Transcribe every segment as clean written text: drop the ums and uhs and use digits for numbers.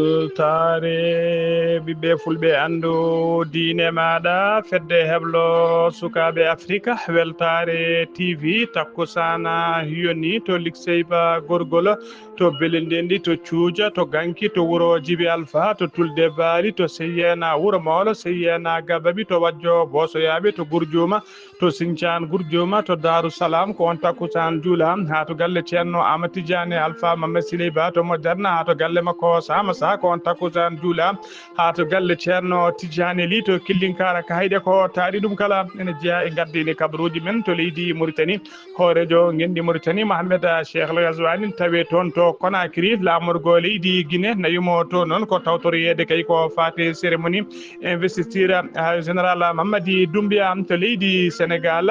weltare ɓiɓɓe fulɓe andu diine maɗa fedde heblo sukaɓe afrique weltare tv takkusana yoni to likseyba gorgol to belendendi to cuuja to ganki to wuro djibi alpha to tulde baali to seyyena wuuro mawlo seyyena gabaɓi to wajjo bosoyaɓe to gourdioma to sinthiane gourdioma to darussalam ko on takkusan juula ha to galle ceerno Amadou Tidiane Alpha Mamadou Siley Ba to Moderna ha to galle makko Sama Sa ko on takkusan juula ha to galle ceerno Tidiane Ly to Killinkara ka hayde ko taari ɗum kala ene jeeya e gardini kabaruji men to leydi Mauritanie hoorejo gendi Mauritanie Mohamed Cheikh El Ghazouani tawe toon to Conakry lamorgo leydi Guinée nayumo to noon ko tawtoriyede kay ko fate cérémonie investiture général Mamadi Doumbia to leydi Sénégal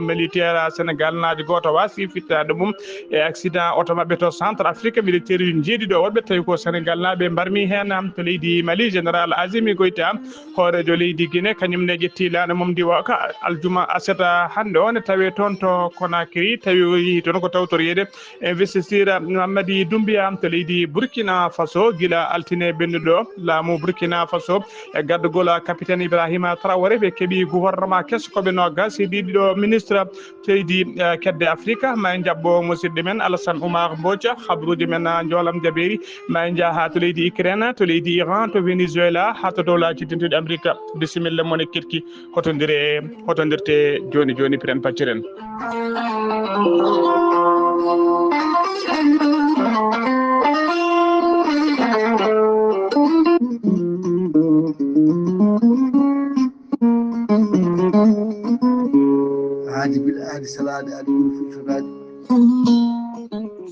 militaire Sénégal naji goto wasi fittade mum e accident auto mabɓe to centre afrique militaire jeedi ɗo woɗɓe tawi ko Sénégal naɓe mbarmi hen to leydi Mali général Azimi Goïta hoorejo leydi Guinée kañumne ƴetti lana mum diwa ka aljuma aseta hande o ne tawe toon to Conakry tawi yeehi toon ko tawtoriyede investiture Mamadi Doumbia to leydi Burkina Faso gila altine bennuɗo laamu Burkina Faso e gaddugol capitaine Ibrahima Traoré ɓe keeɓi gouvernement keskoɓe nogas ɗiɗo ministre leydi kedde afrique ma en jabbo musidɗo men Alassane Oumar Mbodja habruji men joolam jaɓeri ma en jaa ha to leydi Ukraine to leydi Iran to Venezuela ha to dowlaji tedduɗi Amérique bisimilla mon e ketki hotodirte joni joni piren pacciren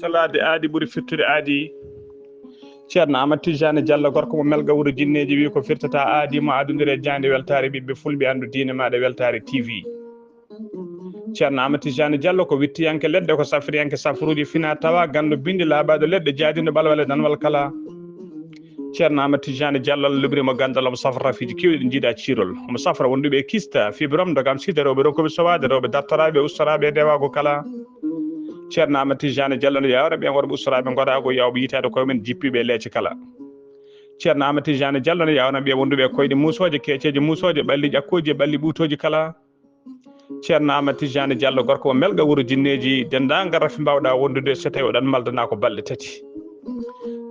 salade aadi ɓuuri firtude aadi ceerno Amadou Tidiane Diallo gorko mo melga wuuro jinneji wi ko firtata aadi mo adodire jande weltare ɓiɓɓe fulɓe andu diine maɗa weltare TV ceerno Amadou Tidiane Diallo ko wittiyanke leɗɗe ko safriyanke safruji fina tawa gando bindi laaɓade leɗɗe jaadindo balwale danwal kala ceerno Amadou Tidiane Diallo lubrimo gandal omo safra rafiji kewɗi ɗi jiiɗa cirol omo safra wonduɓe e kista fibrom dogam sida rewɓe ɗon koɓe sowade rewɓe dartoraɓe ustaraɓe e dewago kala ceerno Amadou Tidiane Diallo no yawra ɓen worɓe ustaraɓe goɗago yawɓe yitade koye men jippiɓe leecce kala ceerno Amadou Tidiane Diallo no yawna ɓe wonduɓe koyɗe musoje keceje musoje ɓalli ƴakkoji ɓalli ɓuutoji kala ceerno Amadou Tidiane Diallo gorko mo melga wuuro jinneji dendagal rafi mbawɗa wondude so tawi oɗon maldana ko balɗe tati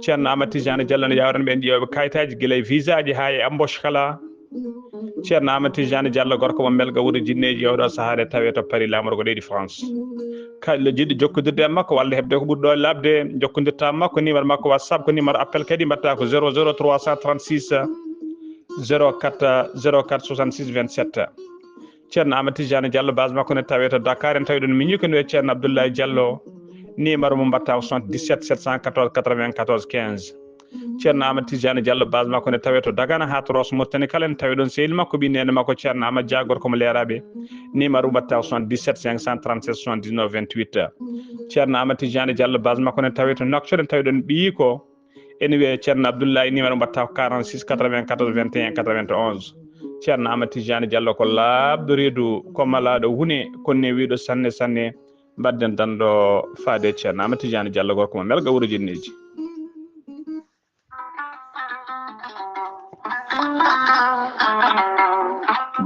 ceerno Amadou Tidiane Diallo no yawran ɓen ƴeewɓe kayitaji guila e visa ji ha e embauche kala ceerno Amadou Tidiane Diallo gorko mo melga wuuro jinneji yewɗo sahade tawe to Paris lamorgo leydi France kalɗo jiɗɗo jokkodirde e makko walla hebde ko ɓurɗo labde jokkodirta makko numéro makko WhatsApp ko numéro appel kadi mbatta ko 00 336 04 04 66 27 ceerno Amadou Tidiane Diallo base makko ne tawe to Dakar en tawi ɗon miñi ko no ceerno Abdoulaye Diallo numéro mo mbatta ko 77 714 94 15 ceerno Amadou Tidiane Diallo base makko ne tawe to Dagana ha to Ross Mauritanie kala en tawi ɗon sehil makko ɓinede makko ceerno Amadou Dia gorko mo leeraɓe numéro mo mbatta ko 77 537 79 28 ceerno Amadou Tidiane Diallo base makko ne tawe to Nouakchott en tawi ɗon ɓiyi ko ene wiye ceerno Abdoulaye numéro mo mbatta ko 46 94 21 91 ceerno Amadou Tidiane Diallo ko labɗo reedu kommalaɗo huune konne wiɗo sanne sanne mbadden danɗo faade ceerno Amadou Tidiane Diallo gorko mo melga wuuro jinneji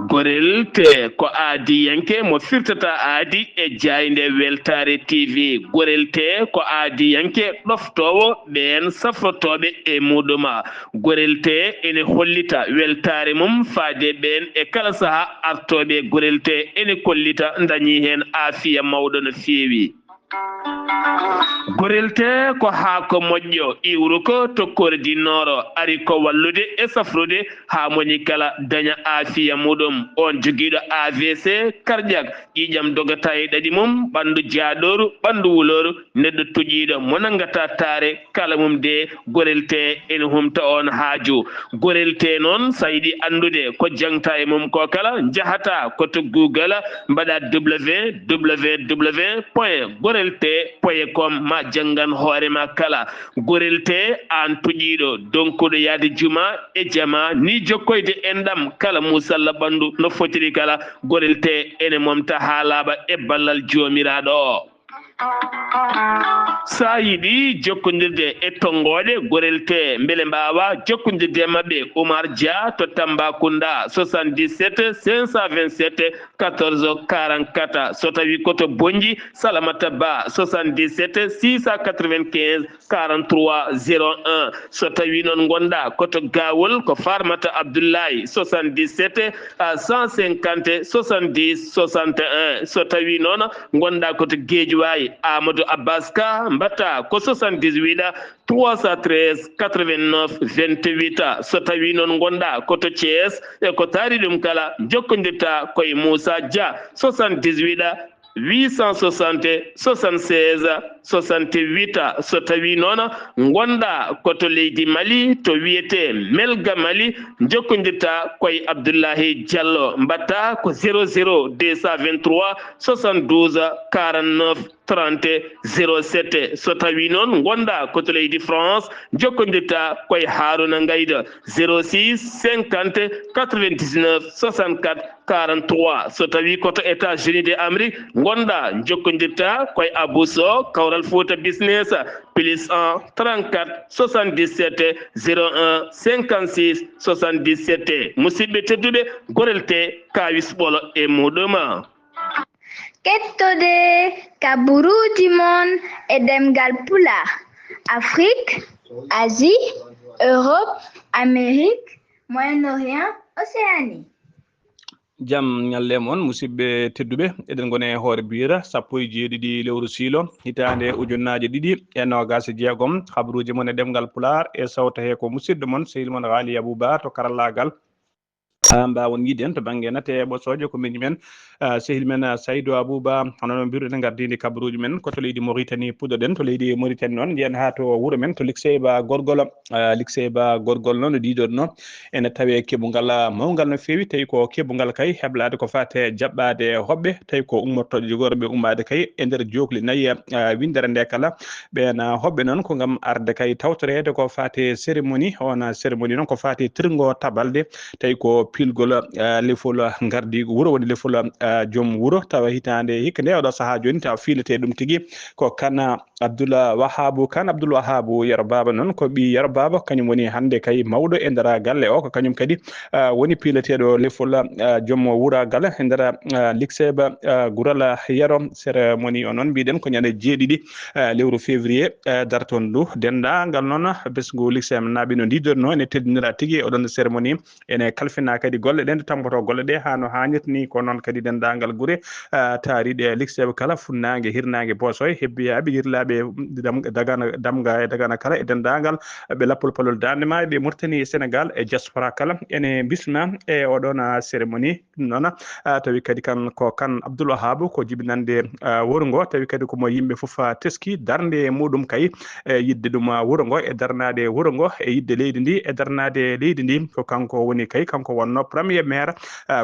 gorel te ko aadi yanke mo firtata aadi e jayde weltare TV gorel te ko aadi yanke ɗoftowo ɓen safrotoɓe e muɗuma gorel te ene hollita weltare mum faade ɓen e kala saaha artoɓe gorel te ene kollita dañi hen aafiya mawɗo no feewi gorelte ko haako moƴƴo iwru ko tokkore dinnoro ari ko wallude e safrude ha moni kala daña aafiya muɗum on jogiiɗo AVC cardiaque ƴiƴam dogata e ɗaɗi mum ɓandu jaaɗoru ɓandu wuloru neɗɗo tuƴiɗo mo nangata taare kala mum de gorelte ene humta on haaju gorelte noon sa yiɗi andude ko jangta e mum ko kala jahata koto Google mbaɗa www.gorelte.com ma jangan hoorema kala gorelte an tuƴiɗo donkuɗo yaade juma e jama ni jokkoyde enɗam kala musalla ɓandu no fotiri kala gorelte ene momta ha laaɓa e ballal jomiraɗo o sa yiɗi jokkodirde e tongoɗe gorelte beele mbawa jokkodirde e mabɓe Oumar Dia to Tambacounda 77 527 14 44 so tawi koto Bonji Salamata Ba 77 695 43 01 so tawi noon gonɗa koto Gawol ko Farmata Abdoulaye 77 150 70 61 so tawi noon gonɗa koto Guédiawaye Amadou Abbas Ka mbatta ko 78 313 89 28 so tawi noon gonɗa koto Thiès e ko taari ɗum kala jokkodirta koye Moussa Dia 78 860 76 68 so tawi noon gonɗa koto leydi Mali to wiyete Melga Mali jokkodirta koye Abdoulahi Diallo mbatta ko 00 223 72 49 30 07 so tawi noon gonɗa koto leydi France jokkodirta koye Haruna Ngayda 06 50 99 64 43 so tawi koto États-Unis d'Amérique gonɗa jokkodirta koye Abousso Kawral Fouta Business plus 1 34 77 01 56 77 musidɓe tedduɓe gorelte kawisɓolo e muɗum kettode kaburuji mon e demgal pula Afrique, Asie, Europe, Amérique, Moyen-Orient, Océanie. Jam ñalle mon musidɓe tedduɓe eɗen gone e hoore biyira 17 lewru siilo hitande ujunnaje 2026 habaruji mon e ɗemgal pular e sawta he ko musidɗo mon sehil mon Ghali Abouba to karallagal mbawon yiide en to banggue nate ɓosoje ko miñi men sehil men Saydou Abouba hono noon mbiruɗen gardidi kabaruji men koto leydi Mauritanie puɗɗoɗen to leydi Mauritanie noon jiyan ha to wuuro men to Likseyba Gorgol noon ɗiɗonno ene tawe keɓogal mawgal no fewi tawi ko keɓogal kay heblade ko fate jaɓɓade hoɓɓe tawi ko ummortoɗe jogorɓe ummade kay e nder jokli nayyi windere nde kala ɓen hoɓɓe noon ko gam arde kay tawtorede ko fate cérémonie on cérémonie noon ko fate tirgo tabalde tawi ko pilgol lefol gardi wuuro woni lefol joom wuuro tawa hitande hikka nde oɗo saaha joni tawa filete ɗum tigui ko kana Abdoul Wahab Yero Baba noon ko ɓi Yero Baba kañum woni hande kay mawɗo e nder galle o ko kañum kadi woni pileteɗo lefol joom wuuragal e nder Likseyba Goural Yero cérémonie o noon mbiɗen ko ñande 7 lewru février darton ndu dendagal noon besgu Likseyba naaɓe no ndiɗonno ene teddinira tigui oɗon cérémonie ene kalfina kadi golle ɗe nde tamboto golle ɗe ha no hannirta ni ko noon kadi dendagal guure taariɗe Likseyba kala funnague hirnague Bosoye hebbiyaɓe yirlaɓe dagana kala e dendagal ɓe lappol palol dande ma ɓe Mauritanie e Sénégal e diaspora kala ene bisma e oɗon cérémonie ɗum noon tawi kadi ko kan Abdoul Wahab ko jibinande wuuro ngo tawi kadi komo yimɓe foof teski darde muɗum kay e yidde ɗum wuuro ngo e darnade wuuro ngo e yidde leydi ndi e darnade leydi ndi ko kanko woni kay kanko wonno premier maire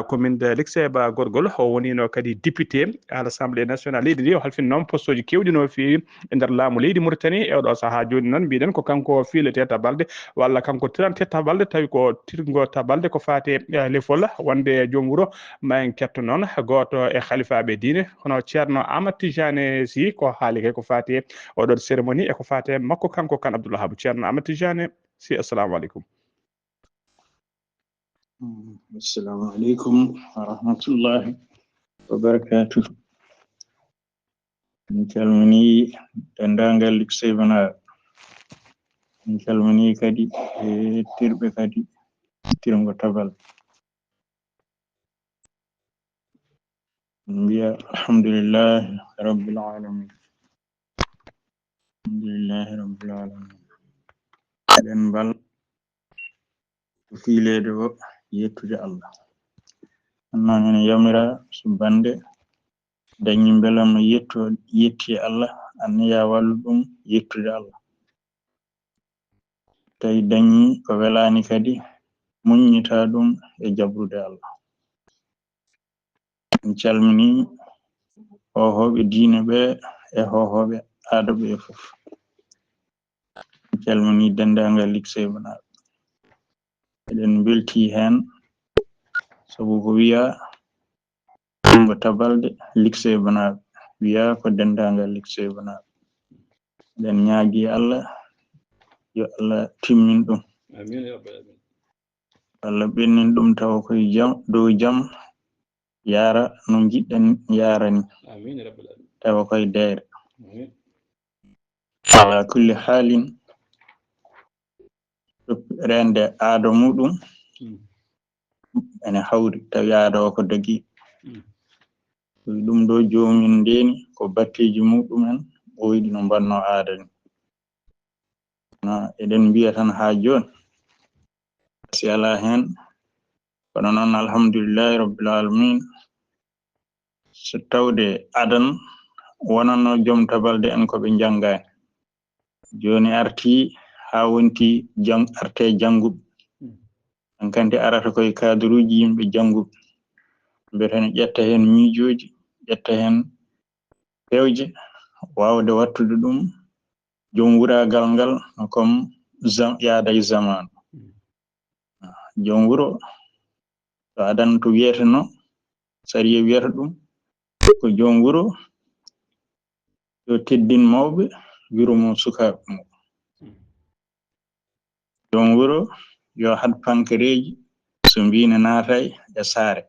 commune de Likseyba Gorgol o wonino kadi député à l'Assemblée nationale leydi ndi o halfini noon poste uji kewɗi no fewi e nder laamu leydi Mauritanie e oɗo saaha joni noon mbiɗen ko kanko filete tabalde walla kanko tirante tabalde tawi ko tirgo tabalde ko fate lefol wonde joom wuuro ma en ketto noon goto e khalifaɓe diine hono ceerno Amadou Tidiane Sy ko haali kay ko fate oɗon cérémonie e ko fate makko kanko kan Abdoul Wahab ceerno Amadou Tidiane Sy assalamu aleykum. Assalamu alaikum wa rahmatullahi wa barakatuh. Min calmini dendagal Likseyba naaɓe. Min calmini kadi e tirɓe kadi tirgo tabal. Mbiya alhamdulillah rabbil alamin. alhamdulillahi rabbil alamin den bal fiileede o yettude Allah non ene yamira so bande dañi belam yetti Allah anniya wallu ɗum yettude Allah tawi dañi ko welani kadi muññita ɗum e jabrude Allah en calmini hohoɓe diine ɓe e hohoɓe aada ɓe fof en calmini dendagal likseɓanaɓe eɗen belti hen sabu ko wiya ɗumgo tabalde likseɓanaɓe wiya ko dendagal likseɓanaɓe eɗen ñaagi Allah yo Allah timmin ɗum Allah ɓennin ɗum tawa koye jam dow jam yara no jiɗɗen yarani tawa koye deyre ala kulli halin rende aada muɗum ene hawri tawi aada o ko dagi ɗum ɗo jomumen ndeni ko batteji muɗumen o yiɗi no mbanno aada ni eɗen mbiya tan ha joni si ala hen kono noon alhamdulillahi rabbil alamin so tawde adan wonanno joom tabalde en koɓe janggani joni arti ha wonti arte jangguɓe en kanti arata koye kadruji yimɓe jangguɓe mbeten ƴetta hen miijoji ƴetta hen pewje wawde wattude ɗum joom wuragal ngal comme yaada e zaman joom wuro so adan to wiyeteno sariya wiyata ɗum ko joom wuro yo teddin mawɓe wuro mum sukaɓe mum joom wuro yo had pankareji so mbina naatay e saare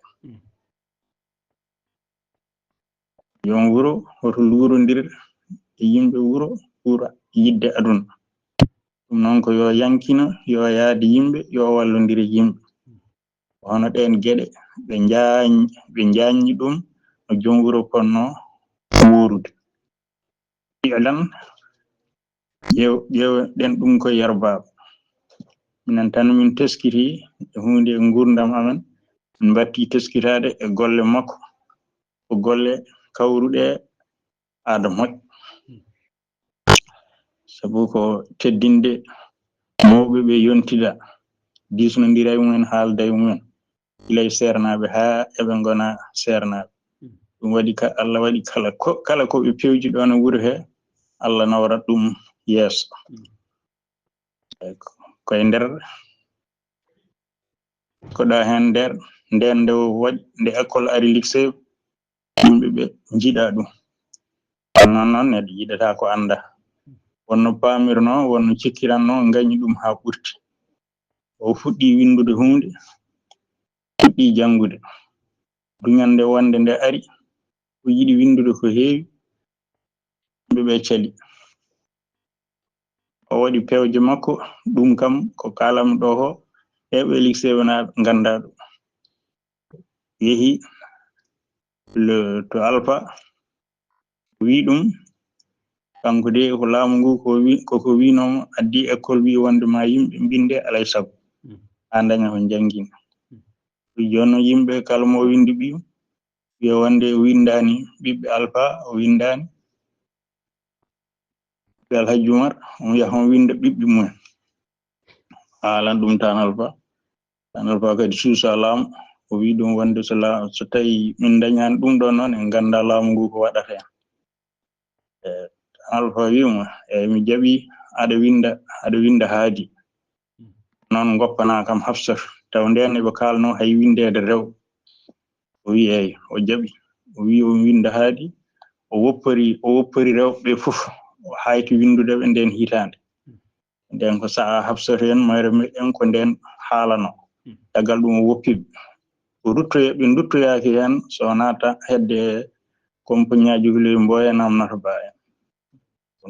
joom wuro hoto luurodir e yimɓe wuro ɓuura yidde aduna ɗum noon ko yo yankina yo yaade yimɓe yo wallodira yimɓe hono ɗen geɗe ɓe jaññi ɗum no joom wuro ponno wuurude ilan ƴeewen ɗum koye yarbaɓe minen tan min teskiti e hunde e gurdam amen min batti teskitade e golle makko ko golle kawruɗe aada moƴƴo sabu ko teddinde mawɓe ɓe yontida disnodira e mumen haalda e mumen ilay sernaɓe ha eɓe gona sernaɓe ɗum waɗi Allah waɗi kala ko ɓe pewji ɗon e wuuro he Allah nawrat ɗum yeeso koye nder koɗa hen nder nden nde waɗi nde école ari lycée yimɓe ɓe jiiɗa ɗum noon neɗɗo yiɗata ko anda wonno pamirno wonno cikkiranno gañi ɗum ha ɓurti o fuɗɗi windude hunde fuɗɗi jangude duñande wonde nde ari o yiɗi windude ko heewi yimɓeɓe cali o waɗi pewje makko ɗum kam ko kalam ɗo ho heɓe lycée wona ganda ɗum yeehi to Alpha wi ɗum kanko de ko laamu ngu koko winomo addi école wi wonde ma yimɓe binde alay sago ha daña ko janggina joni yimɓe kala mo windi ɓiyu wiya wonde windani ɓiɓɓe Alpha o windani Alhaji Oumar on yaha on winda ɓiɓɓe mumen haalan ɗum tan Alpha kadi suusa laamu o wi ɗum wonde so tawi min dañani ɗum ɗo noon en ganda laamu ngu ko waɗata hen Alpha wimo eyi mi jaɓi aɗa winda haadi noon goppana kam Hafsatu taw nden eɓe kalno hay windede rewɓe o wi eyi o jaɓi o wi o winda haadi o woppori rewɓe fof o hayti windudeɓe nden hitande nden ko saha Hafsatu en mayre meɗen ko nden haalano tagal ɗum o woppiɓe ɓe duttoyaki hen so nata hedde compagnie aji hule Mboya namnata ba en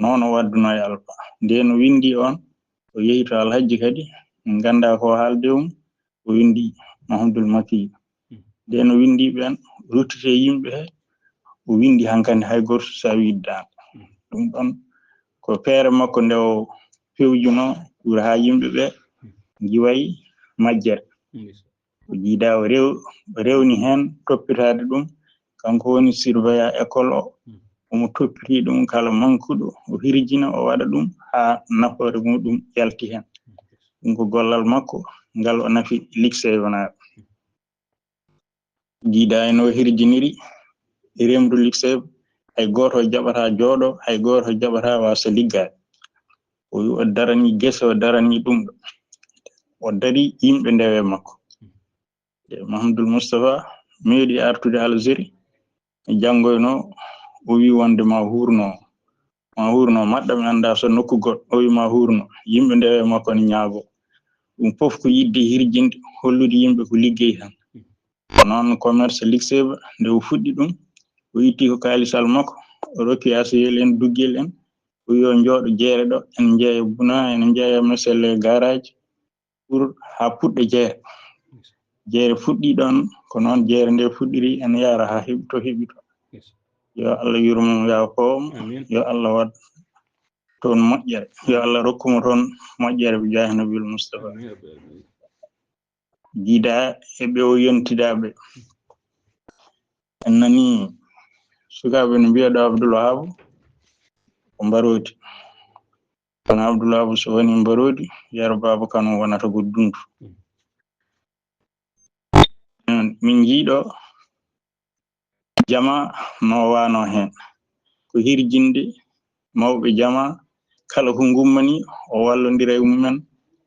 noon o wadduno e Alpha nden o windi on o yehi to Alhaji kadi min ganda ko haalde o windi Mahamadul Makki nden o windi ɓen ruttite yimɓe he o windi hankkandi hay goto sa widdama ɗum ɗon ko feere makko nde o fewjuno ɓura ha yimɓe ɓe giwayi majjere o jiida o rewni hen toppitade ɗum kanko woni surveillant école o omo toppiti ɗum kala mankuɗo o hirjina o waɗa ɗum ha nafoore muɗum yalti hen ɗum ko gollal makko ngal o nafi lycée wonaɓe jiida en o hirjiniri remdu lycée hay goto jaɓata jooɗo hay goto jaɓata wasa liggade o wi o darani gese o darani ɗum ɗo o dari yimɓe ndewe makko Mahamadou Moustapha meeɗi artude Algérie janggoyno o wi wonde ma hurno maɗɗa mi anda so nokku goɗɗo o wi ma hurno yimɓe ndewe makko ne ñaago ɗum fof ko yidde hirjinde hollude yimɓe ko liggey tan noon commerce lycée ba nde o fuɗɗi ɗum o itti ko kalisal makko o rokki asiyel en duggel en o wi o jooɗo jeere ɗo en jeeya buna en jeeya meselle garage pour ha puɗɗe jeere fuɗɗi ɗon ko noon jeere nde fuɗɗiri en yara ha heɓito yo Allah yurmo yaafo yo Allah wad toon moƴƴere yo Allah rokkumo toon moƴƴere bi jaahi nabil Mustafa jiida e ɓe o yontidaɓe en nani sukaɓe no mbiyaɗo Abdoul Wahab ko mbarodi kono Abdoul Wahab so woni mbarodi yaro baba kano wonata ko dundu min jiiɗo jama no wano hen ko hirjinde mawɓe jama kala ko gummani o wallodira e mumen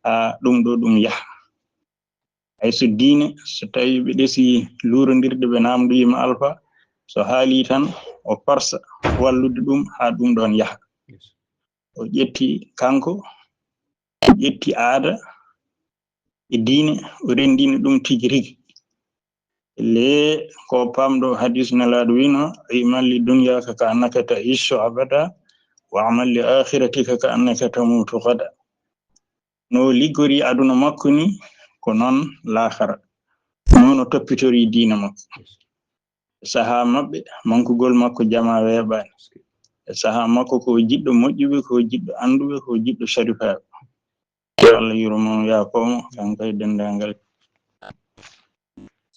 ha ɗum ɗo ɗum yaha hayso diine so tawi ɓe ɗesi lurodirde ɓe namdoyima alpha so haali tan o farsa wallude ɗum ha ɗum ɗon yaha o ƴetti kanko o ƴetti aada e diine o rendini ɗum tigi rigi le ko pamɗo hadis nelaɗo wino iman li dunyaka ka annaka ta'ishu abada wa amal li akhiratika ka annaka tamutu gada no liggori aduna makko ni ko noon laakhara noon o toppitori diina makko saha mabɓe mankugol makko jama weeɓani saha makko ko jiɗɗo moƴƴuɓe ko jiɗɗo anduɓe ko jiɗɗo sharifaɓe Allah yurmo yaafomo kanko e dendagal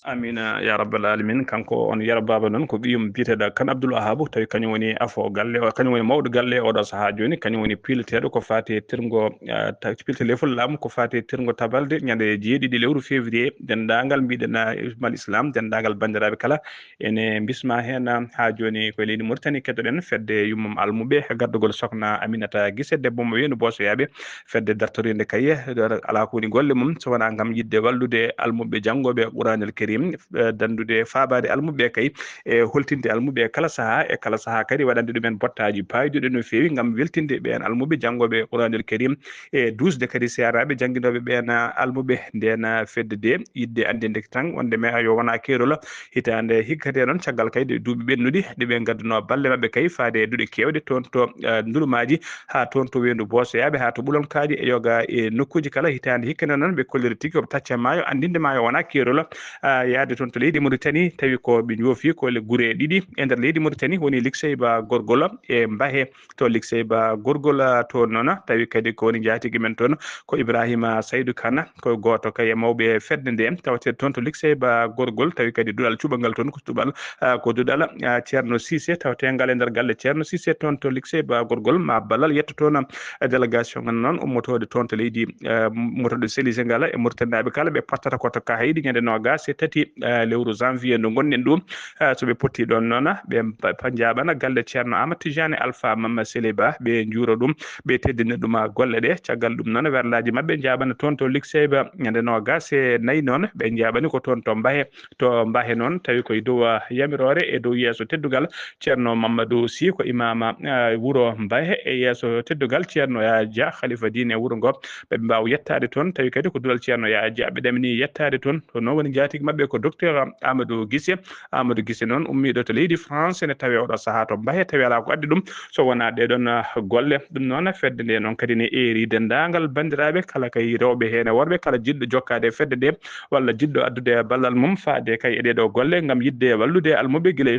amina ya rabbal alamin kanko on yara baba non ko ɓiyum biyeteɗo kan Abdoul Wahab tawi kañum woni afo galle o kañum woni mawɗo galle oɗo saaha joni kañum woni pileteɗo ko fati tirgo pilte lefol laamu ko fati tirgo tabalde ñande jeeɗiɗi lewru février dendagal mbiɗen mal islam dendagal bandiraɓe kala ene bisma hen ha joni koye leydi Mauritanie keddoɗen fedde yummum almuɓe gaddugol sokhna Aminata Guissé debbo mo wendu bosoyaɓe fedde dartorinde kaye ala ko woni golle mum so wona gam yidde wallude almuɓe janggoɓe Qouranul Karim dandude faabade almuɓe kay e holtinde almuɓe kala saaha kadi waɗande ɗumen bottaji payduɗe no fewi gam weltinde ɓen almuɓe janggoɓe Qouranul Karim e dusde kadi seraɓe jangguinoɓe ɓen almuɓe nden fedde de yidde andinde tan wonde me yo wona keerol hitande hikkate noon caggal kayde duuɓi ɓennuɗi ɗeɓe gadduno balle mabɓe kay faade duuɗe kewɗe toon to ndulumaji ha toon to wendu bosoyaɓe ha to ɓulonkaji e yoga e nokkuji kala hitande hikkane noon ɓe kolliri tigui oɓe tacca maayo andinde maayo wona keerol yaade toon to leydi Mauritanie tawi ko ɓe joofi ko le guure ɗiɗi e nder leydi Mauritanie woni lycée ba gorgol e Mbahe to lycée ba gorgol to noon tawi kadi ko woni jaatigui men toon ko Ibrahima Saydou Kane ko goto kay mawɓe fedde nde tawate toon to lycée ba gorgol tawi kadi duɗal cuɓagal toon ko duɗal Ceerno Cissé tawategal e nder galle Ceerno Cissé toon to lycée ba gorgol ma ballal yetta toon délégation noon ummotode toon to leydi ummotoɗo Sélisé ngal e Mauritanaɓe kala ɓe pattata koto ka haydi ñande nogas e tati lewru janvier ndu gonɗen ɗum so ɓe potti ɗon noon ɓe jaɓana galle Ceerno Amadou Tidiane Alpha Mama Séléba ɓe juuro ɗum ɓe teddina ɗum golle ɗe caggal ɗum noon werlaji mabɓe jaɓana toon to lycée ba ñande nogas e nayyi noon ɓe jaɓani ko toon to Mbahe noon tawi koye dow yamirore e dow yeeso teddugal Ceerno Mamadou Sy ko imama wuuro Mbahe e yeeso teddugal Ceerno Yaya Dia khalifa dine wuuro ngo ɓe mbawa yettade toon tawi kadi ko duɗal Ceerno Yaya Dia ɓe ɗamini yettade toon to noon woni jaatigui mabɓe mabbe ko docteur Amadou Guissé non ummiɗo to leydi France ne tawi oɗo saha to Mbaye tawi ala ko addi ɗum so wona ɗeɗon golle ɗum noon fedde nde noon kadi ne eri dendagal bandiraɓe kala kay rewɓe hen e worɓe kala jiɗɗo jokkade fedde nde walla jiɗɗo addude ballal mum faade kay e ɗeɗo golle gam yidde wallude almuɓe guila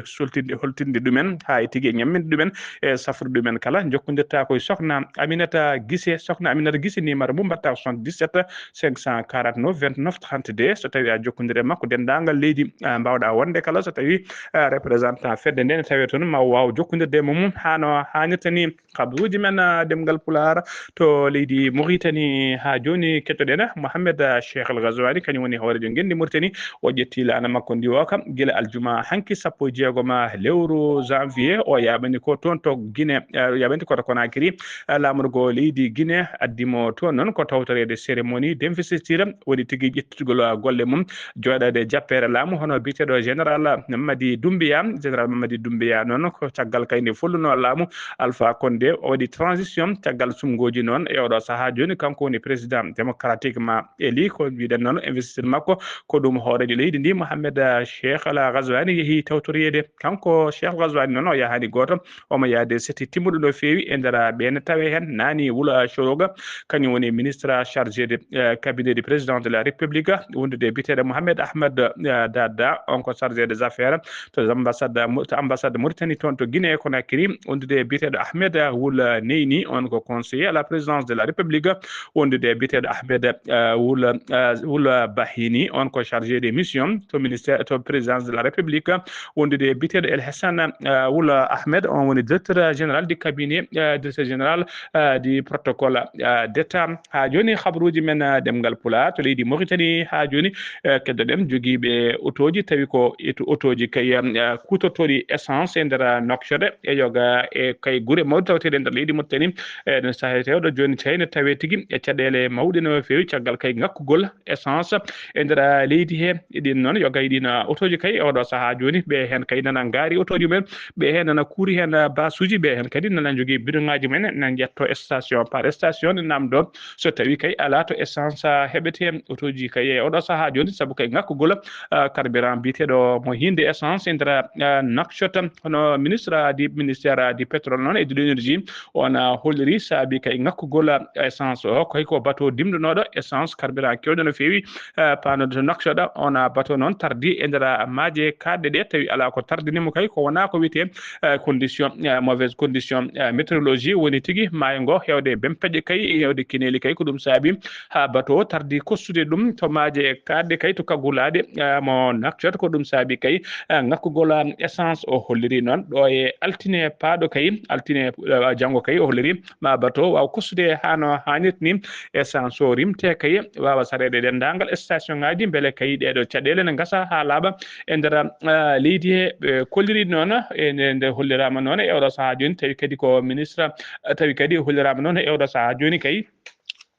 holtinde ɗumen ha e tigui ñamminde ɗumen e safrude ɗumen kala jokkodirta koye sokhna Aminata Guissé numéro mum mbatta 77 549 29 32 so tawi a jokkodire makko dendagal leydi mbawɗa wonde kala so tawi représentant fedde nde ne tawi toon ma waw jokkodirde mum hano hannirta ni kabaruji men demgal Pulaar to leydi Mauritanie ha joni kettoɗen Mohamed Cheikh El Ghazouani kañum woni horejo gendi Mauritanie o ƴetti lana makko ndi o kam guila aljuma hanki 16 lewru janvier o yaɓani ko toon to Guinée yaɓanti koto Conakry lamorgo leydi Guinée addimo toon noon ko tawtorede cérémonie d'investiture woni tigui ƴettugol golle mum joɗade jappere laamu hono biteɗo général Mamadi Doumbouya noon ko caggal kayne folluno laamu Alpha Condé o waɗi transition caggal sumgoji noon e oɗo saaha joni kanko woni président démocratiquement élu ko mbiɗen noon investisseur makko ko ɗum hoorejo leydi ndi Mohamed Cheikh El Ghazouani yeehi tawtoriyede kanko Cheikh Ghazouani noon o yahani goto omo yaade seti timmuɗo no fewi e nder ɓene tawe hen nani Wula Choroga kañum woni ministre chargé de cabinet du président de la république wondude biteɗo Mohamed Ahmed Dada on ko chargé des affaires to ambassade Mauritanie toon to Guinée Conakry wondude biteɗo Ahmed Wula Neyni on ko conseiller à la présidence de la république wondude biteɗo Ahmed Wula Bahini on ko chargé des missions to ministère to présidence de la république wondude biteɗo El Hassan Wula Ahmed on woni directeur général du cabinet directeur général du protocole d'état ha joni habaruji men demgal Pulaar to leydi Mauritanie ha joni keddoɗen joguiɓe autoji tawi ko autoji kay kutortoɗi essence e nder Nouakchott e yoga e kay guure mawɗe tawteɗe nder leydi Mauritanie no sahe tewɗo joni tawine tawe tigui e caɗele mawɗe no fewi caggal kay ngakkugol essence e nder leydi he ɗin noon yoga ɗin autoji kay e oɗo saaha joni ɓe hen kay nana gaari autoji men ɓe hen nana kuuri hen basuji ɓe hen kadi nana jogui bidon ngaji men nana jetto station par station namdo so tawi kay ala to essence heɓete autoji kay e oɗo saaha joni saabu kay ngakkugol carburant biteɗo mo hinde essence e nder Nouakchott hono ministère du pétrole noon et de l'énergie on holliri saabi kay ngakkugol essence o koy ko bateau dimɗonoɗo essence carburant kewɗo no fewi panoɗo to Nouakchott on bateau noon tardi e nder maaje kadɗe ɗe tawi ala ko tardinimo kay ko wona ko wiyete condition mauvaise condition météorologie woni tigui maayo ngo hewde bempeƴe kay hewde kineli kay ko ɗum saabi ha bateau tardi kostude ɗum to maaje kadɗe kay to kaggulade mo Nouakchott ko ɗum saabi kay ngakkugol essence o holliri noon ɗo e altine paaɗo kay altine janggo kay o holliri ma bateau wawa kostude hano hannirta ni essence o rimte kay wawa sarede dendagal station ngaji beele kay ɗeɗo caɗele ne gasa ha laaɓa e nder leydi he ɓe kolliri noon e nde hollirama noon e oɗo saaha joni tawi kadi ko ministre tawi kadi hollirama noon e oɗo saaha joni kay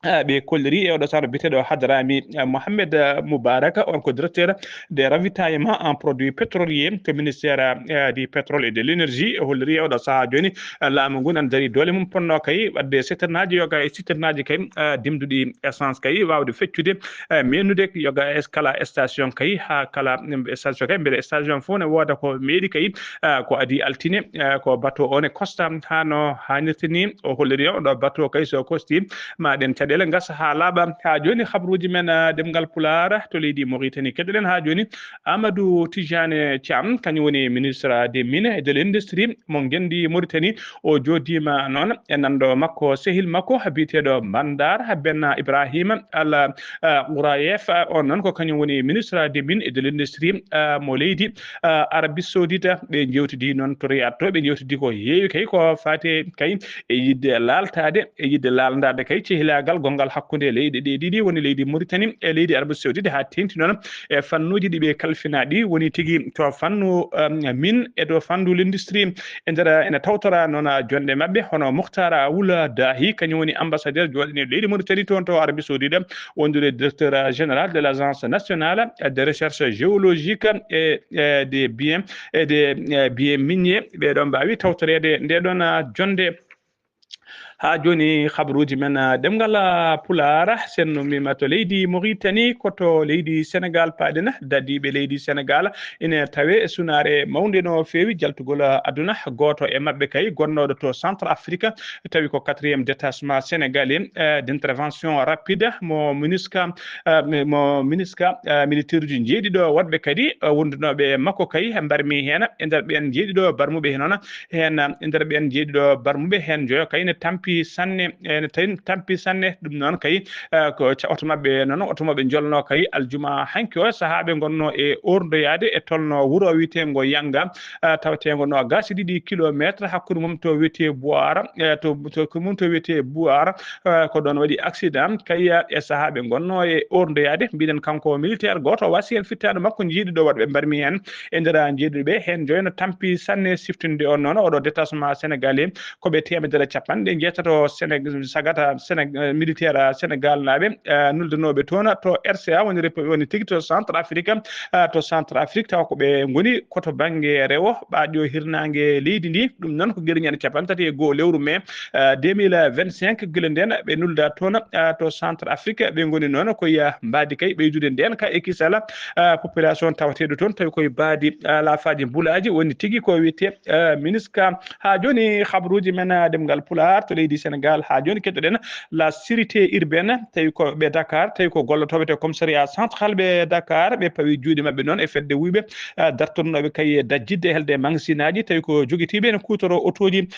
ɓe kolliri e oɗo saaha biteɗo Hadrami Mohamed Moubarak on ko directeur des ravitaillements en produits pétroliers to ministère du pétrole et de l'énergie holliri e oɗo saaha joni laamu ngu nan dari doole mum ponno kay wadde citernaji yoga e citernaji kay dimduɗi essence kay wawde feccude menude yoga kala station kay ha kala station kay beele station fof ne woda ko meeɗi kay ko adi altine ko bateau o ne costa hano hannirta ni o holliri oɗo bateau kay so kosti maɗen caɗele gasa ha laaɓa ha joni habaruji men demgal Pulaar to leydi Mauritanie keddoɗen ha joni Amadou Tijane Thiam kañum woni ministre des mines et de l'industrie mo gendi Mauritanie o jodima noon e nando makko sehil makko biteɗo Bandar Benna Ibrahima Al Gourayef on noon ko kañum woni ministre des mines et de l'industrie mo leydi Arabie Saoudite ɓe jewtidi noon to Riyad to ɓe jewtidi ko heewi kay ko fate kay e yidde laltade e yidde laldade kay cehilagal gongal hakkude leydi ɗe ɗiɗi woni leydi Mauritanie e leydi Arabie Saoudite ha tengti noon e fannuji ɗi ɓe kalfina ɗi woni tigui to fannu mine e to fannu l'industrie e nder ene tawtora noon jonɗe mabɓe hono Moukhtar Wula Dahi kañum woni ambassadeur joɗani leydi Mauritanie toon to Arabie Saoudite wondude directeur général de l'agence nationale de recherche géologique et des biens miniers ɓeɗon mbawi tawtorede ndeɗon jonde ha joni khabruji men demgal pulara senno mi mato leydi Mauritanie koto leydi Sénégal padena dadibe leydi Sénégal ine tawe sunare mawde no fewi jaltugol aduna goto e mabbe kay gonnodo to centre afrique tawi ko 4e détachement sénégalais d'intervention rapide mo MINUSCA militaire ji jeedido wadbe kadi wondunobe makko kay barmi hen e der ben jeedido barmube henona hen e der ben jeedido barmube hen joyo kayne tampi sanne ene tan tampi sanne dum non kay ko oto mabbe non oto mabbe jolno kay aljuma hanki o sahabe gonno e ordoyade e tolno wuro witengo yanga tawatengo no gasi didi kilometre hakkude mum to wete boara to ko mum to wete boara ko don wadi accident kay e sahabe gonno e ordoyade biden kanko militaire goto wasi en fittano makko jiidi do wadbe barmi en e ndera jiidi be hen joyno tampi sanne siftinde on non odo détachement sénégalais ko be temedere capande jetato Sénégal sagata Sénégal militaire Sénégal nabe nuldenobe tona to RCA woni tigi to centre afrique taw ko be ngoni koto bange rewo baajo hirnange leydi ndi dum non ko gerñan capantati e go lewru mai 2025 gilenden be nulda tona to centre afrique be ngoni non ko ya mbadi kay be jude den ka ekisala population tawatedo ton tawi koy baadi la faaji bulaji woni tigi ko wiete MINUSCA ha joni khabruji men demgal pular to leydi Sénégal ha joni keddoden la sécurité urbaine tawi ko be Dakar tawi ko gollotobe te commissariat central be Dakar be pawi juude mabbe non e fedde wiibe dartornobe kay dajjidde helde mangsinaji tawi ko jogitibe ne kutoro otoji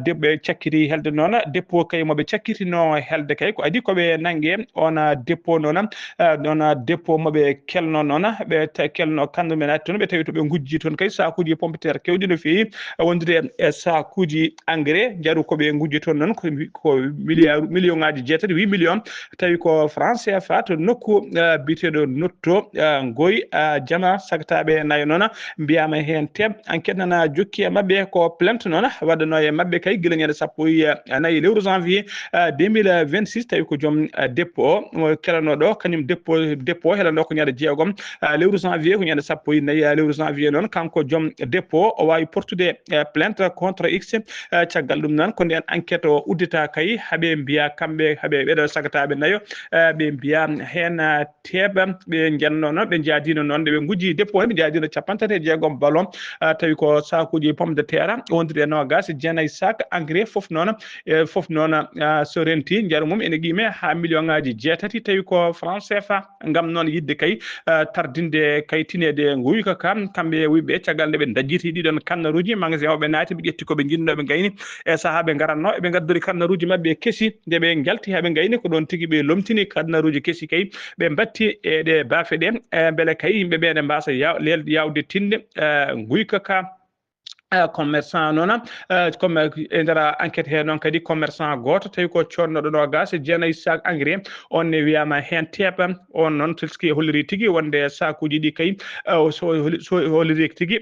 debbe cakkiri helde non depot kay mobe cakkitino helde kay ko adi ko be nangue ona depot non depot mobe kelno non be kelno kandu men ton be tawi to be gujji ton kay sakuji pompiter kewdi no fi wondude e sakuji engrais jaru ko be gujji ton non ko million ngaji jeetati 8 million tawi ko France CFA to nokku bitedo notto goy jama sagtabe nayo non biyama hen teb enquête nana jokki mabbe ko plainte non wadano e mabbe kay gilanyade sappo nayi lewru janvier 2026 tawi ko jom dépôt kelano do kanyum dépôt helano ko nyaade jeegom lewru janvier ko nyaade sappo nayi lewru janvier non kanko jom dépôt o wawi portude plainte contre X caggal dum non ko den enquête o uddita kay habe biya kambe habe be do sagatabe nayo be biya hen teba be janno non be jaadino non be gujji dépôt be jaadino capantate jeegom ballon tawi ko sakuji pomme de terre wondire no gas jenay sak engrais fof non sorenti jaru mum ene gime ha million ngaji jeetati tawi ko France CFA ngam non yidde kay tardinde kay tinede nguyka kam kambe wibe caggal be dajjiti didon kannaruji magasin o be naati be jetti ko be jinno be gayni e sahabe garanno be gaddori kannaruji mabbe kesi de be galti habe gayni ko don tigi be lomtini kannaruji kesi kay be batti e de bafe de bele kay yimbe be ne mbasa yawde tinde nguyka ka commerçant non comme indara enquête he non kadi commerçant goto tawi ko conno do gas jenay sak engrais on ne wiyama hen tebam on non tilski holliri tigi wonde sakuji di kay so holliri tigi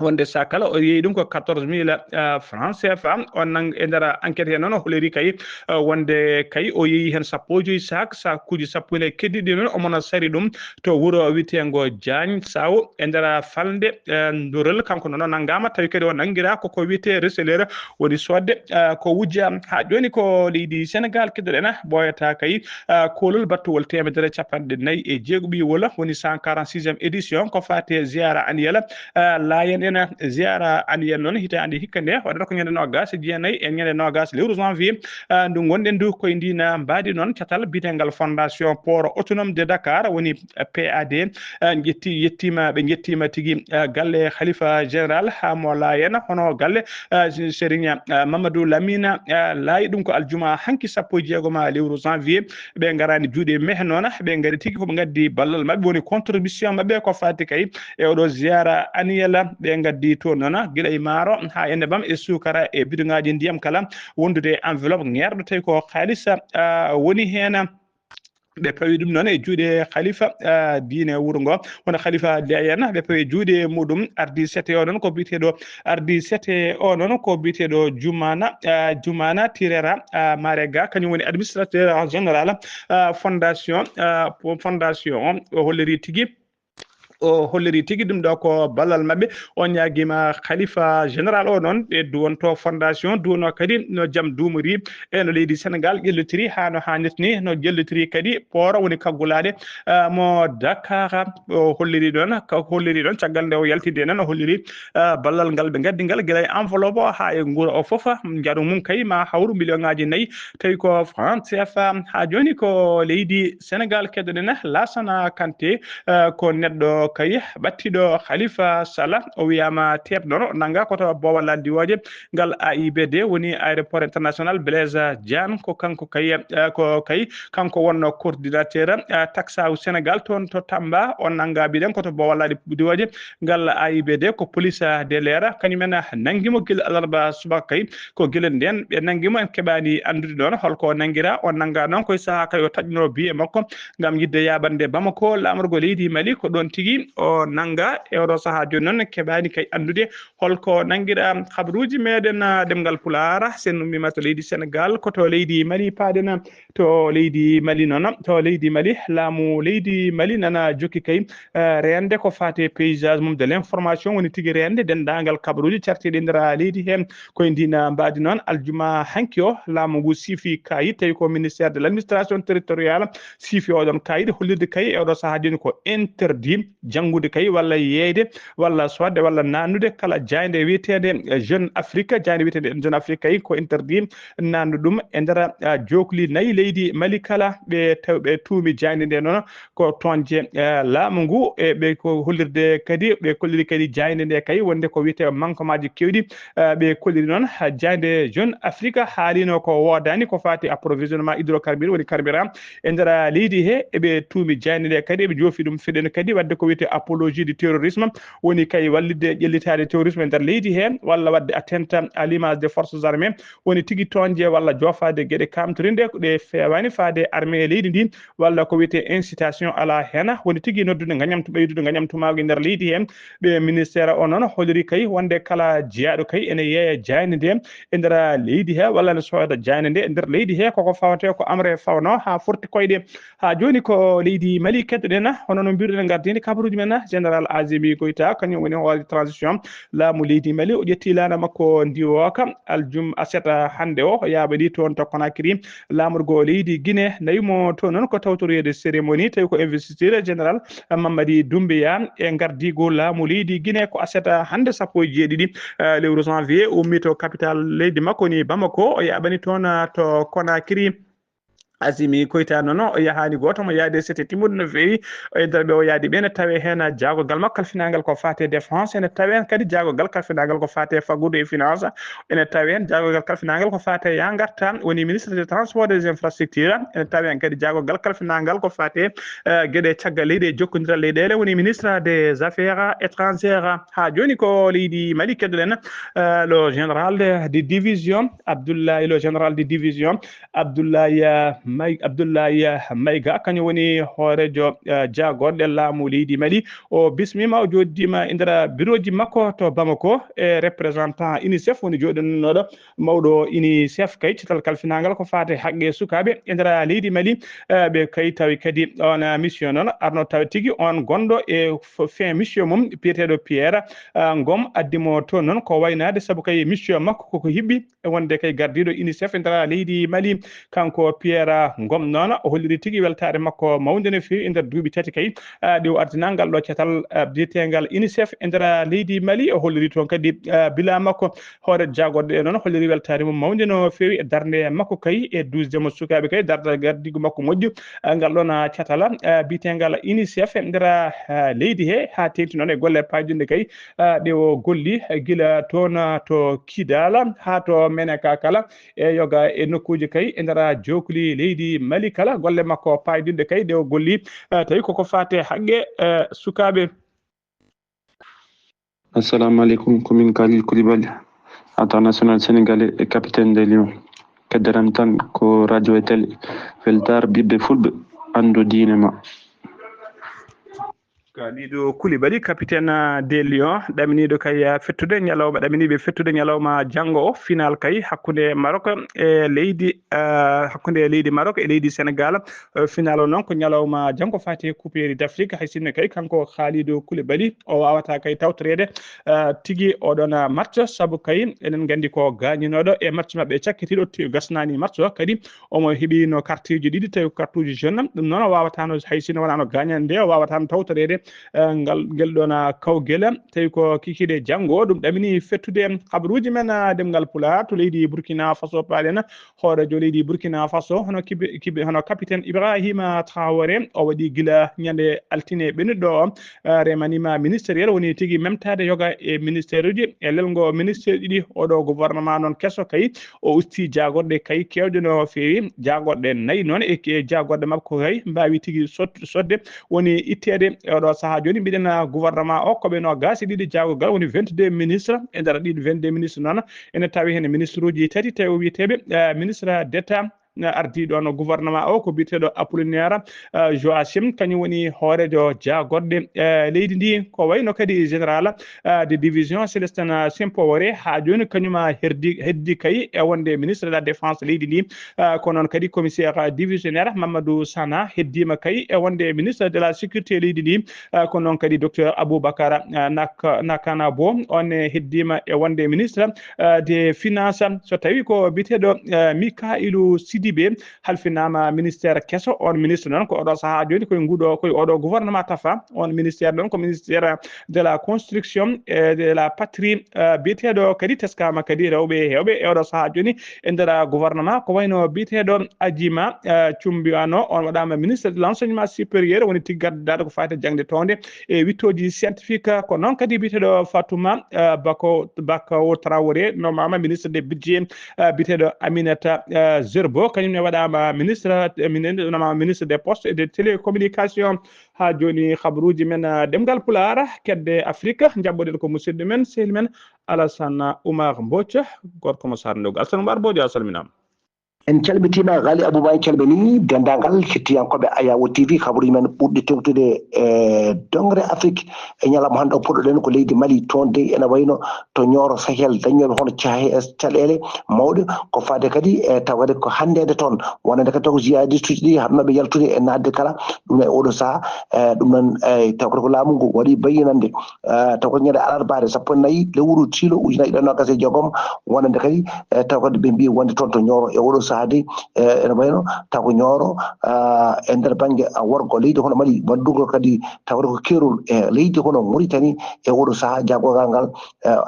wonde sakala o yeyi dum ko 14000 francs CFA on nang e ndara enquête he non holeri kay wonde kay o yeyi hen sappoji sakuji sappule keddidi non o mona sari dum to wuro witengo Diagne Saw e ndara falde ndurel kanko non nangama tawi kadi o nangira ko wite receleur woni sodde ko wujja ha joni ko leydi Sénégal keddoɗena boyata kay kolol battowol temedere capande nayi e jeeguɓi wola woni 146e édition ko fate ziara annuelle layen ena ziara annuelle non hitande hikkande wadata ko ñande nogas jeenayi e ñande nogas lewru janvier ndu gonɗen ndu koye ndina mbaadi noon catal bitengal fondation port autonome de Dakar woni PAD yettima ɓe jettima tigui galle khalifa général ha mo layen hono galle Serigne Mamadou Lamina laayi ɗum ko aljuma hanki sappo e jeegoma lewru janvier ɓe garani juuɗe mehe noon ɓe gari tigui koɓe gaddi ballal mabɓe woni contribution mabɓe ko fati kay e oɗo ziara annuelle ɓe gaddi to noon guila e maaro ha ende bam e sukara e bidongaji ndiyam kala wondude enveloppe ngerɗo tawi ko haalisa woni hen ɓe pawi ɗum noon e juuɗe khalifa diine wuro ngo wona khalifa Layen ɓe pawi juuɗe muɗum ardi sete o noon ko biteɗo ardi sete o noon ko biteɗo Jumana Tirera Marega kañum woni administrateur général fondation o holliri tigui o holliri tigi ɗum ɗo ko ballal mabɓe on ñaguima khalifa général o noon e duwonto fondation duwono kadi no jaam duumori e no leydi sénégal ƴellitiri ha no hannirta ni no ƴellitiri kadi pooro woni kaggulade mo dakar o holliri ɗon holliri ɗon caggal nde o yaltide noon o holliri ballal ngal ɓe gaddi ngal guila e enveloppe o ha e guura o foof jaɗu mum kay ma hawru million ngaji nayyi tawi ko France CFA ha joni ko leydi sénégal keddoɗen Lassana Kanté ko neɗɗo kay ɓattiɗo khalifa Sallah o wiyama tebnono nanga koto bowal diwoje ngal AIBD woni aéroport international Blaise Diane ko kanko kay kanko wonno coordinateur taxa Sénégal toon to Tamba on nanga biɗen koto bowal diwoje ngal AIBD ko police de l'air kañumen nanguimo guila alarba subaka kay ko guila nden ɓe nanguimo en keɓani andude ɗon holko nanguira on nanga noon koye saaha kay o taƴno biye makko ngam yidde yabande Bamako lamorgo leydi Mali ko ɗon tigui o nanga e oɗo saaha joni noon keɓani kay andude holko nanguiɗa habaruji meɗen ɗemgal Pulaar sen ummima to leydi Sénégal koto leydi Mali paaɗen to leydi Mali noon to leydi Mali laamu leydi Mali nana jokki kay rende ko fate paysage mum de l'information woni tigui rende dendagal kabaruji carteɗe ndera leydi hen koye ndina mbadi noon aljuma hanki o laamu ngu siifi kayit tawi ko ministére de l' administration territoriale siifi oɗon kayit hollirde kay e oɗo saaha joni ko interdit janngude kay walla yeeyde walla sodde walla nannude kala jayde wiyetede Jeune Afrique jayde wiyetede Jeune Afrique kay ko interdit nannu ɗum e nder jokli nayyi leydi Mali kala ɓe tuumi jayde nde noon ko tonje laamu ngu e ɓe ko hollirde kadi ɓe kolliri kadi jayde nde kay wonde ko wiyete manquement ji kewɗi ɓe kolliri noon jayde Jeune Afrique haalino ko wodani ko fati approvisionnement hydrocarbure woni carburant e nder leydi he eɓe tuumi jayde nde kadi eɓe joofi ɗum feɗen kadi wadde ko wiyete apologie du terrorisme woni kay wallide ƴellitade terrorisme e nder leydi he walla wadde atteinte à l'image des forces armées woni tigui tonje walla jofade gueɗe kamtorinde ɗe fewani faade armée leydi ndi walla ko wiyete incitation à la haine woni tigui noddude gañamtu ɓeydude gañamtumago e nder leydi hen ɓe ministére o noon holliri kay wonde kala jeyaɗo kay ene yeeya jayde nde e nder leydi he walla ne sooda jayde nde e nder leydi he koko fawate ko amre fawno ha forti koyɗe ha joni ko leydi Mali keddoɗen hono no mbiruɗen gardini kabaruji men général Azimi Goïta kañum woni hoore transition laamu leydi Mali o ƴetti lana makko ndiwoka aseta hande o yaaɓaɗi toon to Conakry lamorgo leydi Guinée nayimo to noon ko tawtorede cérémonie tawi ko investiture général Mamadi Doumbouya e gardigo laamu leydi Guinée ko aseta hande sappo e jeeɗiɗi lewru janvier ummi to capital leydi makko ni Bamako o yaɓani toon to Conakry Azimi Koita noon o yahani goto mo yaade c'était timmude no feewi e nder ɓe o yaadi ɓe ne tawe hen jaagogal makko kalfinagal ko fate défense ene tawe hen kadi jaagogal kalfinagal ko fate faggudu e finance ene tawe hen jaagogal kalfinagal ko fate yangarta woni ministre des transports des infrastructures ene tawe hen kadi jaagogal kalfinagal ko fate gueɗe caggal leydi e jokkodiral leyɗele woni ministre des affaires étrangères ha joni ko leydi Mali keddoɗen le général de division Abdoulaye le général de division Abdoulaye Maïga kañum woni hoorejo jagorɗe laamu leydi Mali o bismima o joddima e nder bureau ji makko to Bamako e représentant UNICEF woni joɗinoɗo mawɗo UNICEF kay cital kalfinagal ko fate haqqe sukaɓe e nder leydi Mali ɓe kay tawi kadi on mission noon arno tawi tigui on gonɗo e fin mission mum biyeteɗo Pierre Ngom addimo toon noon ko waynade saabu kay mission makko koko hibɓi e wonde kay gardiɗo UNICEF e nder leydi Mali kanko Pierre Ngom noon o holliri tigui weltare makko mawde no fewi e nder duuɓi tati kay ɗi o ardina ngal ɗo cetal biyetegal UNICEF e nder leydi Mali o holliri toon kadi bila makko hoore jagorɗe ɗe noon holliri weltare mum mawde no fewi e darde makko kay e 12 sukaɓe kay darda gardigo makko moƴƴu ngal ɗon cetal biyetegal UNICEF e nder leydi he ha tengti noon e golle pajunde kay ɗe o golli guila toon to Kidal ha to Menaka kala e yoga e nokkuji kay e nder jokuli leydi Mali kala golle makko paydinde kay de o golli tawi koko fate haqqe sukaɓe. Assalamu alaikum, komin Khalil Koulibaly, international sénégalais et capitaine des Lions. Kaddaram tan ko radio e télé weltar ɓiɓɓe fulɓe andu diine ma. Kalidou Koulibaly capitaine des Lions ɗaminiɗo kay fettude ñalawma ɗaminiɓe fettude ñalawma janngo o final kay hakkunde Maroc e leydi Maroc e leydi Sénégal final o noon ko ñalawma janngo fati couperie d'Afrique hay sinno kay kanko Kalidou Koulibaly o wawata kay tawtorede tigui oɗon match saabu kay enen gandi ko gañinoɗo e match mabɓe cakkitiɗo gasnani match o kadi omo heeɓino carte uji ɗiɗi tawi carte uji jaune ɗum noon o wawatano hay sinno wonano gagnande nde o wawatano tawtorede ngel ɗon kawguel tawi ko kikiɗe janngo ɗum ɗamini fettude habaruji men demgal pulaar to leydi Burkina Faso paɗen hoorejo leydi Burkina Faso hono capitaine Ibrahima Traoré o waɗi gila ñande altine ɓennuɗo remanima ministériel woni tigui memtade yoga e ministére uji e lelgo ministére ɗiɗi oɗo gouvernement noon kesso kay o usti jagorɗe kay kewɗe no fewi jagorɗe nayyi noon e jagorɗe makko kay mbawi tigui sodde woni ittede oɗo saaha joni mbiɗen gouvernement o koɓe no gasi ɗiɗi jagogal woni 22 ministre e nder ɗiɗi 22 ministre noon ene tawi hen ministre uji tati tawi o wiyeteɓe ministre d'état ardiɗo no gouvernement o ko biteɗo Apollinaire Joachim kañum woni hoorejo jagorɗe leydi ndi ko wayno kadi général de division Célestin Simpowore ha joni kañuma heddi kay e wonde ministre de la défense leydi ndi ko noon kadi commissaire divisionnaire Mamadou Sana heddima kay e wonde ministre de la sécurité leydi ndi ko noon kadi docteur Aboubacar Nakana Bo on heddima e wonde ministre des finances so tawi ko biteɗo Mikailou Sidibe halfinama ministère kesso on ministre noon ko oɗo saaha joni koye oɗo gouvernement tafa on ministère ɗon ko ministère de la construction et de la patrie biteɗo kadi teskama kadi rewɓe hewɓe e oɗo saaha joni e nder gouvernement ko wayno biteɗo Adjima Cumbiano on waɗama ministre de l'enseignement supérieur woni tigui gadduɗaɗo ko fate jangde tonde e wittoji scientifique ko noon kadi biteɗo Fatouma Bakawo Traoré nomama ministre des budget biteɗo Aminata Zerbo kañum ne waɗama ministre des postes et des télécommunications ha joni habaruji men demgal pulaar kedde Afrique jabboɗen ko musidɗo men sehil men Alassane Oumar Mbodj gorko mo sarndogo Alassane Oumar Mbodj a salminama en calmitima Ghali Abouba en calmini dendagal hettiyankoɓe Ayawo TV habaruji men ɓurɗi tewtude e dongre Afrique e ñalawma hande o poɗɗoɗen ko leydi Mali toon de ene wayno to Nioro Sahel dañoɓe hono caɗele mawɗe ko fade kadi e tawade ko handede toon wonande kadi taw ko jihadiste uji ɗi hatnoɓe yaltude e nadde kala ɗum e oɗo saaha ɗum noon taw koto ko laamu ngu waɗi bayyinande taw ko ñande alarbare 14 lewru tilo ujunnaji ɗiɗi nogas e jeegom wonande kadi taw kadi ɓe mbi wonde toon to Nioro e oɗo saaha de ene wayno taw ko Nioro e nder banggue worgo leydi hono Mali waddugo kadi tawde ko kerol e leydi hono Mauritanie e oɗo saaha jagogal ngal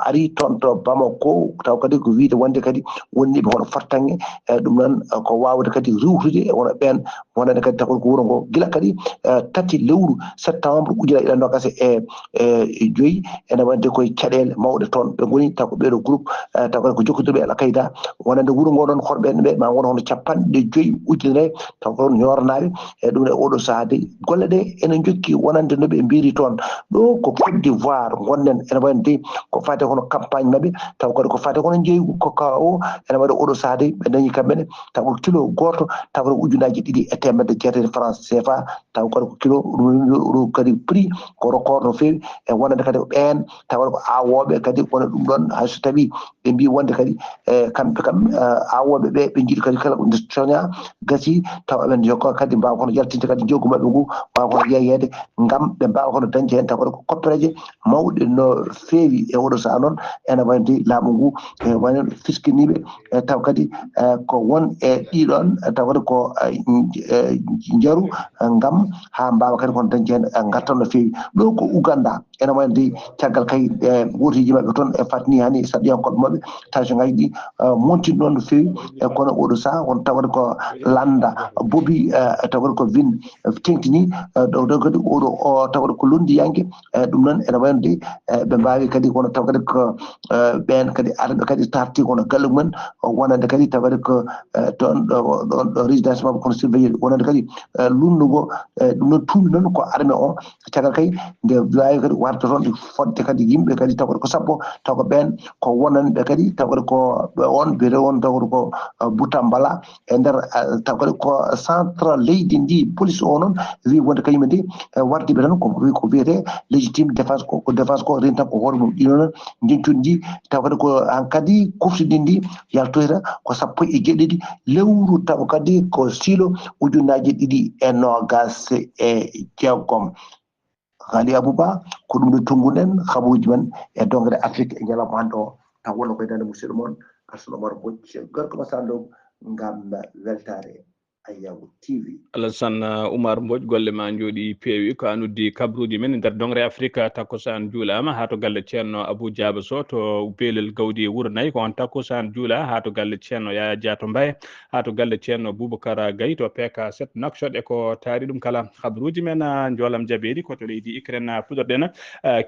ari toon to Bamako taw kadi ko wiide wonde kadi wonniɓe hono Fartange ɗum noon ko wawde kadi riwtude e wono ɓen wonande kadi taw ko wuuro ngo gila kadi 3 lewru septembre ujunnaji ɗiɗi nogas e joyyi ene wonde koye caɗele mawɗe toon ɓe goni taw ko ɓeɗo groupe taw kadi ko jokkodirɓe Al Qaida wonande wuuro ngo ɗon hoɗɓe ɓe ma won hono 50 ujunere taw ko ñornaɓe e ɗum e oɗo saaha de golle ɗe ene jokki wonande no ɓe mbiri toon ɗo ko Côte d'Ivoire gonnen ene wayno de ko fate hono campagne mabɓe taw kadi ko fate hono jeygu COCAO ene waɗa oɗo saaha de ɓe dañi kamɓene taw ko kilo goto taw ko ujunnaji 2,9 francs CFA taw kadi ko kilo ɗum kadi prix ko record no fewi e wonande kadi ko ɓen taw ko awoɓe kadi wona ɗum ɗon hay so tawi ɓe mbi wonde kadi kamɓe kam awoɓe ɓe jiiɗi kadi kala nde coña gasi taw eɓen jokka kadi mbawa kono yaltinde kadi joggu mabɓe ngu wawa kono yeyede gam ɓe mbawa kono dañde hen taw kadi ko koppereje mawɗe no fewi e oɗo saaha noon ene wayde laamu ngu wayno fiskiniɓe taw kadi ko won e ɗiɗon taw kadi ko jaaru gam ha mbawa kadi kono dañde hen gartan no fewi ɗo ko Ouganda ene wayde caggal kay wotiji mabɓe toon e fatni hani saɗiyankoɓe mabɓe tension ngaji ɗi montini ɗon no fewi e kono oɗo saaha won tawde ko landa bobi tawde ko vin tengtini ɗo kadi oɗo tawde ko londiyanke ɗum noon ene wayno de ɓe mbawi kadi kono taw kadi ko ɓen kadi arɓe kadi tarti kono galle mumen wonande kadi tawde ko toon ɗo résidence mabɓe kono surveillé wonande kadi lundugo ɗum noon tuumi noon ko armé o caggal kay nde wawi kadi warta toon ɗi fodde kadi yimɓe kadi tawde ko sappo taw ko ɓen ko wonanɓe kadi tawde ko on biyete on tawde ko buta tambala e nder tawde ko centre leydi ndi police o non wi wonde kanyum de wardi be tan ko wiyete légitime défense ko défense ko renta ko hoore mum ɗino non jencudi tawde ko an kadi kuftidi ndi yaltoyta ko sappo e jeeɗiɗi lewru taw kadi ko silo ujunnaji ɗiɗi e nogas e jeegom Ghali Abouba ko ɗum ɗo tunguɗen habuji men e dongre Afrique e ñalawma hande o taw wonno koye dande musidɗo moon Arsuno Omar Mbodj gorko masando ngam weltare Ayawu TV. Alassane Oumar Mbodj golle ma jooɗi peewi ko an uddi kabruji men nder dongre Afrique takkosan juulama ha to galle ceerno Abou Diaba Sow to beelel gawdi Wuro Nayyi ko on takkosan juula ha to galle ceerno Yaya Diato Mbaye ha to galle ceerno Boubacara Gaye to PK7 Nouakchott e ko taari ɗum kala kabruji men joolam jaɓeɗi koto leydi Ukraine pudorɗen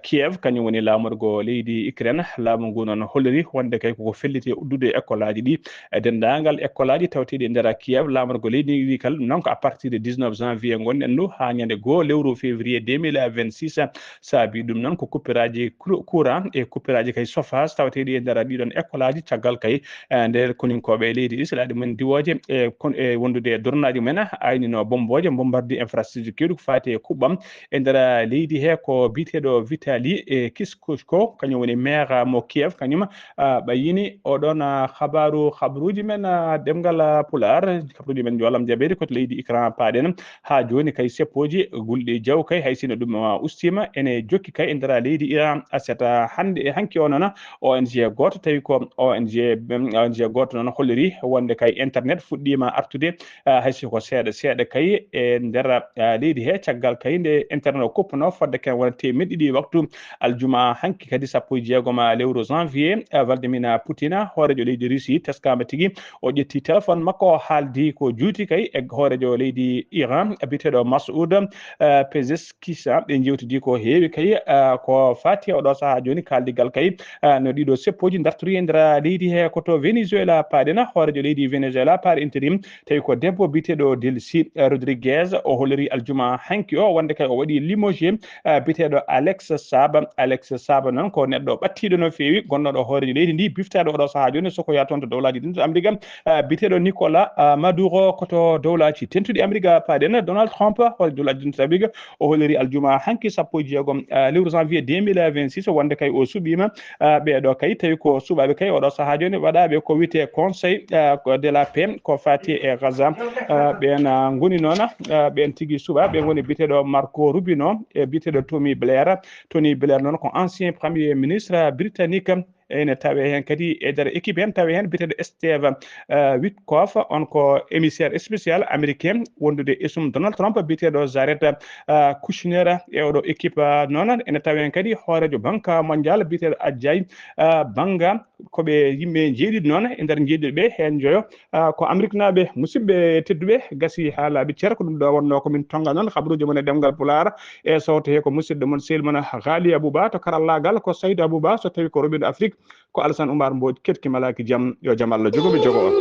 Kiev kañum woni lamorgo leydi Ukraine laamu ngu noon holliri wonde kay koko felliti uddude école aji ɗi e dendagal école aji tawteɗi e nder Kiev lamorgo leydi wi kala ɗum noon ko à partir de 19 janvier gonɗen ɗo ha ñande goo lewru février 2026 saabi ɗum noon ko coupiraji courant e coupiraji kay chauffage tawateɗi e nder ɗiɗon école aji caggal kay nder koninkoɓe leydi ɗi seɗaɗi men diwoje e wondude dornaji men aynino bomboje bombardi infrastructure keɗu ko fati e kuɓɓam e nder leydi he ko biteɗo Vitali e Kiskushko kañum woni maire mo Kiev kañum ɓayini oɗon habaruji men demgal Pular kabruji men jolam jaɓede koto leydi Ukraine paaɗen ha joni kay seppoji gulɗi jaw kay hay sino ɗum ustima ene jokki kay e nder leydi Iran asata hande e hanki o noon ONG goto tawi ko ONG goto noon holliri wonde kay internet fuɗɗima artude hayso ko seeɗa kay e nder leydi he caggal kay nde internet o kuppuno fodde ken wona temedde ɗiɗi waktu aljuma hanki kadi 16 lewru janvier Vladimir Poutine hoorejo leydi Russie teskama tigui o ƴetti téléphone makko o haaldi ko juuti kay e hoorejo leydi Iran biteɗo Masoud Pezeshkian ɓe jewtidi ko heewi kay ko fati oɗo saaha joni kaldigal kay no ɗiɗo seppoji dartori e nder leydi he koto Venezuela paaɗena hoorejo leydi Venezuela par intérim tawi ko debbo biteɗo Delcy Rodriguez o holliri aljuma hanki o wonde kay o waɗi limogé biteɗo Alex Saba noon ko neɗɗo ɓattiɗo no feewi gonnoɗo hoorejo leydi ndi biftaɗo oɗo saaha joni soko ya toon to dowlaji ɗin to Amérique biteɗo Nicolas Maduro koto dowlaji tentuɗi Amérique paaɗen Donald Trump hoore dowlaji ɗin to Amérique o holliri aljuma hanki 16 lewru janvier 2026 wonde kay o suɓima ɓeɗo kay tawi ko suɓaɓe kay oɗo saaha joni waɗaɓe ko wiyete conseil de la paix ko fati e Gaza ɓen goni noon ɓen tigui suɓa ɓe goni biteɗo Marco Rubio e biteɗo Tony Blair noon ko ancien premier ministre britannique ene tawe hen kadi e nder équipe hen tawe hen biteɗo Steve Witkoff on ko émissaire spécial américain wondude isum Donald Trump biteɗo Jared Kushner e oɗo équipe noon ene tawe hen kadi hoorejo banque mondial biteɗo Ajay Banga koɓe yimɓe jeeɗiɗo noon e nder jeeɗiɗo ɓe hen joyo ko Amérique naɓe musidɓe tedduɓe gasi ha laaɓi ceer ko ɗum ɗo wonno komin tonga noon habaruji mon e ɗemgal Pulaar e sawto he ko musidɗo moon sehil moon Ghali Abouba to karallagal ko Saydou Abouba so tawi ko Robindo Afrique ko Alassane Oumar Mbodj ketki malaki jaam yo jaam Allah jogomi jogo on